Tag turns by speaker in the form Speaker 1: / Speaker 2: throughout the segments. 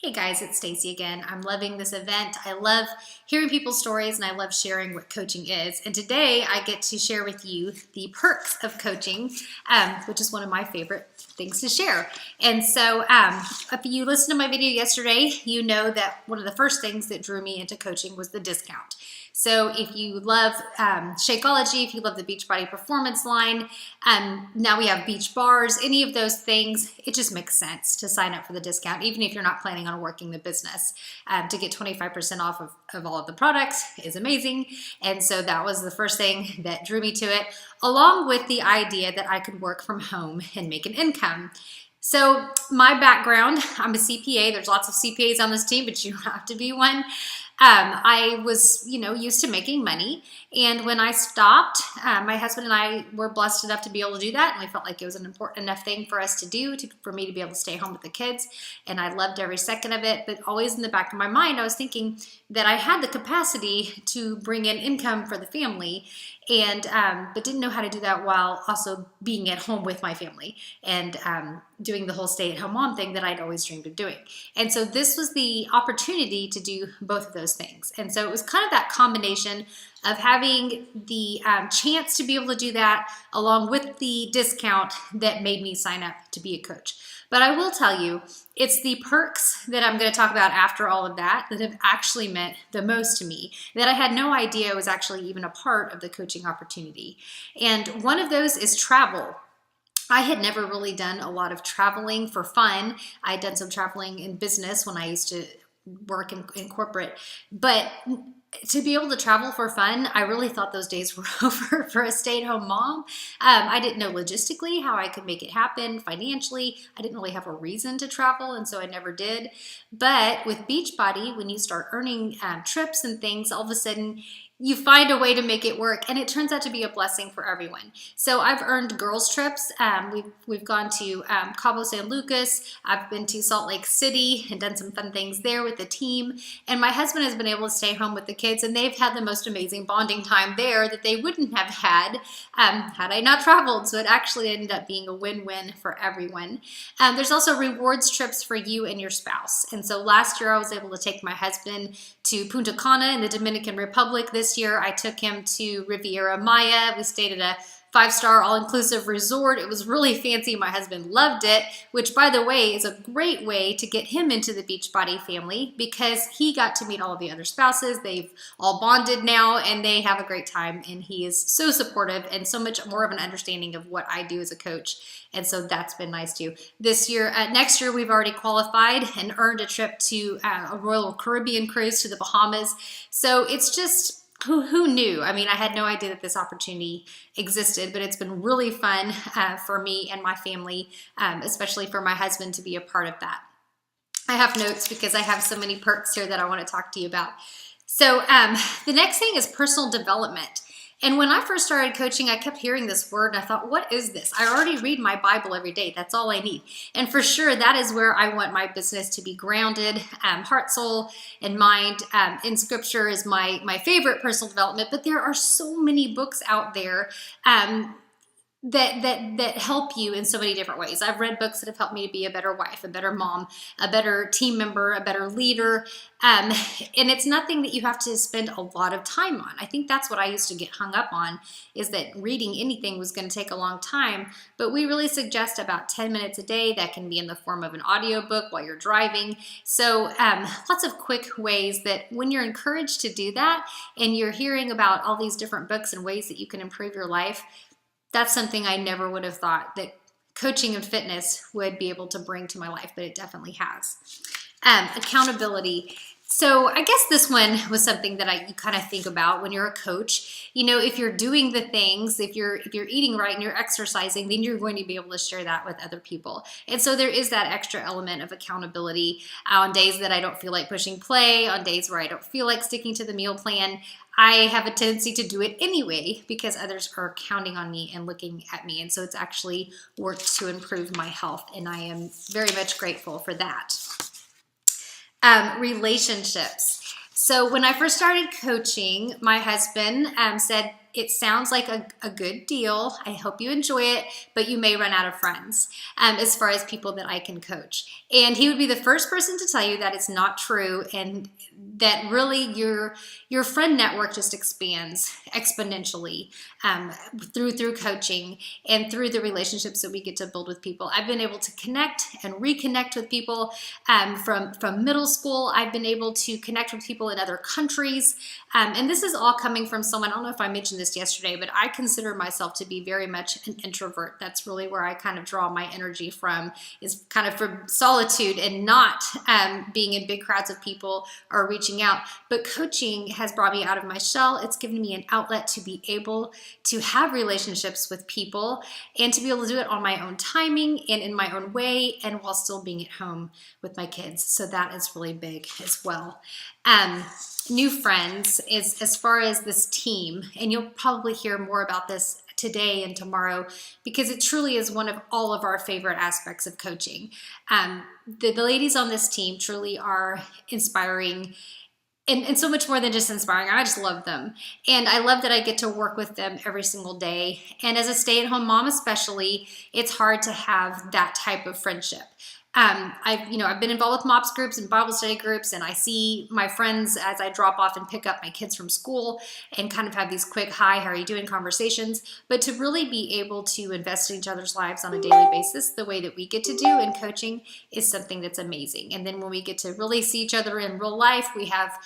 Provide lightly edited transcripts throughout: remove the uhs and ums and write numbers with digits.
Speaker 1: Hey guys, it's Stacy again. I'm loving this event. I love hearing people's stories and I love sharing what coaching is. And today I get to share with you the perks of coaching, which is one of my favorite things to share. And so if you listened to my video yesterday, you know that one of the first things that drew me into coaching was the discount. So if you love Shakeology, if you love the Beachbody Performance line, now we have beach bars, any of those things, it just makes sense to sign up for the discount, even if you're not planning on working the business. To get 25% off of all of the products is amazing. And so that was the first thing that drew me to it, along with the idea that I could work from home and make an income. So my background, I'm a CPA. There's lots of CPAs on this team, but you don't have to be one. I was, used to making money. And when I stopped, my husband and I were blessed enough to be able to do that. And we felt like it was an important enough thing for us to do for me to be able to stay home with the kids. And I loved every second of it. But always in the back of my mind, I was thinking that I had the capacity to bring in income for the family, and but didn't know how to do that while also being at home with my family and doing the whole stay-at-home mom thing that I'd always dreamed of doing. And so this was the opportunity to do both of those things. And so it was kind of that combination of having the chance to be able to do that along with the discount that made me sign up to be a coach. But I will tell you, it's the perks that I'm going to talk about after all of that have actually meant the most to me, that I had no idea was actually even a part of the coaching opportunity. And one of those is travel. I had never really done a lot of traveling for fun. I had done some traveling in business when I used to work in corporate, but to be able to travel for fun, I really thought those days were over for a stay-at-home mom. I didn't know logistically how I could make it happen financially. I didn't really have a reason to travel, and so I never did. But with Beachbody, when you start earning trips and things, all of a sudden you find a way to make it work, and it turns out to be a blessing for everyone. So I've earned girls trips. We've gone to Cabo San Lucas. I've been to Salt Lake City and done some fun things there with the team. And my husband has been able to stay home with the kids, and they've had the most amazing bonding time there that they wouldn't have had had I not traveled. So it actually ended up being a win-win for everyone. There's also rewards trips for you and your spouse. And so last year I was able to take my husband to Punta Cana in the Dominican Republic. This year I took him to Riviera Maya. We stayed at a 5-star all-inclusive resort. It was really fancy. My husband loved it, which, by the way, is a great way to get him into the Beachbody family because he got to meet all of the other spouses. They've all bonded now, and they have a great time, and he is so supportive and so much more of an understanding of what I do as a coach, and so that's been nice too. Next year, we've already qualified and earned a trip to a Royal Caribbean cruise to the Bahamas, so it's just who knew? I mean, I had no idea that this opportunity existed, but it's been really fun for me and my family, especially for my husband to be a part of that. I have notes because I have so many perks here that I want to talk to you about. So the next thing is personal development. And when I first started coaching, I kept hearing this word and I thought, what is this? I already read my Bible every day. That's all I need. And for sure, that is where I want my business to be grounded. Heart, soul, and mind in scripture is my favorite personal development, but there are so many books out there that help you in so many different ways. I've read books that have helped me to be a better wife, a better mom, a better team member, a better leader. And it's nothing that you have to spend a lot of time on. I think that's what I used to get hung up on, is that reading anything was going to take a long time. But we really suggest about 10 minutes a day. That can be in the form of an audiobook while you're driving. So lots of quick ways that when you're encouraged to do that and you're hearing about all these different books and ways that you can improve your life, that's something I never would have thought that coaching and fitness would be able to bring to my life, but it definitely has. Accountability. So I guess this one was something that you kind of think about when you're a coach. You know, if you're doing the things, if you're eating right and you're exercising, then you're going to be able to share that with other people. And so there is that extra element of accountability on days that I don't feel like pushing play, on days where I don't feel like sticking to the meal plan. I have a tendency to do it anyway because others are counting on me and looking at me. And so it's actually worked to improve my health. And I am very much grateful for that. Relationships. So when I first started coaching, my husband said, it sounds like a good deal. I hope you enjoy it, but you may run out of friends as far as people that I can coach. And he would be the first person to tell you that it's not true, and that really your friend network just expands exponentially through coaching and through the relationships that we get to build with people. I've been able to connect and reconnect with people from middle school. I've been able to connect with people in other countries. And this is all coming from someone, I don't know if I mentioned this yesterday, but I consider myself to be very much an introvert. That's really where I kind of draw my energy from, is kind of from solitude and not being in big crowds of people or reaching out. But coaching has brought me out of my shell. It's given me an outlet to be able to have relationships with people and to be able to do it on my own timing and in my own way, and while still being at home with my kids. So that is really big as well. New friends is as far as this team, and you'll probably hear more about this today and tomorrow, because it truly is one of all of our favorite aspects of coaching. The ladies on this team truly are inspiring, and so much more than just inspiring. I just love them. And I love that I get to work with them every single day. And as a stay-at-home mom especially, it's hard to have that type of friendship. I've been involved with MOPS groups and Bible study groups, and I see my friends as I drop off and pick up my kids from school and kind of have these quick, hi, how are you doing conversations. But to really be able to invest in each other's lives on a daily basis, the way that we get to do in coaching, is something that's amazing. And then when we get to really see each other in real life, we have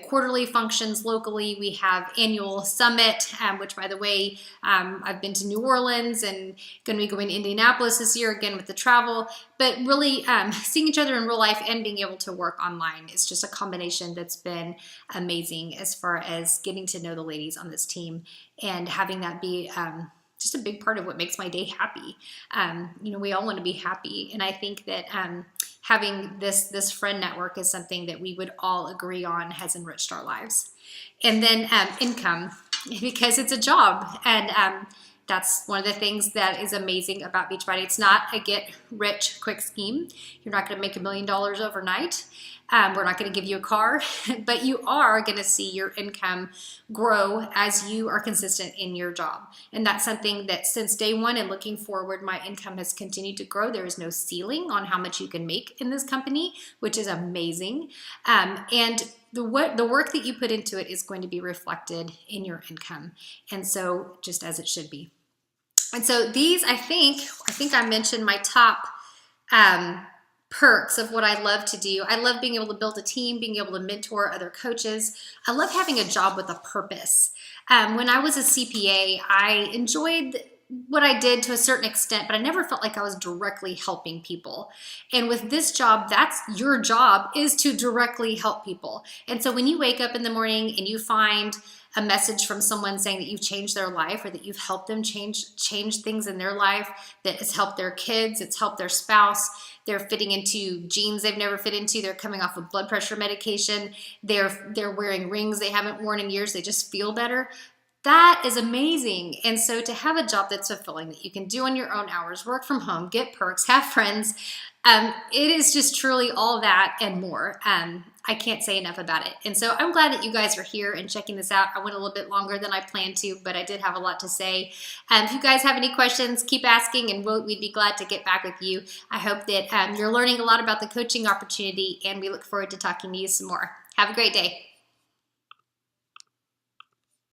Speaker 1: quarterly functions locally. We have annual summit, which, by the way, I've been to New Orleans and going to be going to Indianapolis this year again with the travel. But really seeing each other in real life and being able to work online is just a combination that's been amazing as far as getting to know the ladies on this team and having that be just a big part of what makes my day happy. We all want to be happy, and I think that having this friend network is something that we would all agree on has enriched our lives. And then income, because it's a job, and that's one of the things that is amazing about Beachbody. It's not a get-rich-quick scheme. You're not going to make $1 million overnight. We're not going to give you a car, but you are going to see your income grow as you are consistent in your job. And that's something that since day one and looking forward, my income has continued to grow. There is no ceiling on how much you can make in this company, which is amazing. And the work that you put into it is going to be reflected in your income. And so just as it should be. And so these, I think I mentioned my top perks of what I love to do. I love being able to build a team, being able to mentor other coaches. I love having a job with a purpose. When I was a CPA, I enjoyed what I did to a certain extent, but I never felt like I was directly helping people. And with this job, that's your job, is to directly help people. And so when you wake up in the morning and you find a message from someone saying that you've changed their life, or that you've helped them change things in their life, that has helped their kids, it's helped their spouse, they're fitting into jeans they've never fit into, they're coming off of blood pressure medication, they're wearing rings they haven't worn in years, they just feel better. That is amazing. And so to have a job that's fulfilling, that you can do on your own hours, work from home, get perks, have friends, it is just truly all that and more. I can't say enough about it. And so I'm glad that you guys are here and checking this out. I went a little bit longer than I planned to, but I did have a lot to say. If you guys have any questions, keep asking, and we'd be glad to get back with you. I hope that you're learning a lot about the coaching opportunity, and we look forward to talking to you some more. Have a great day.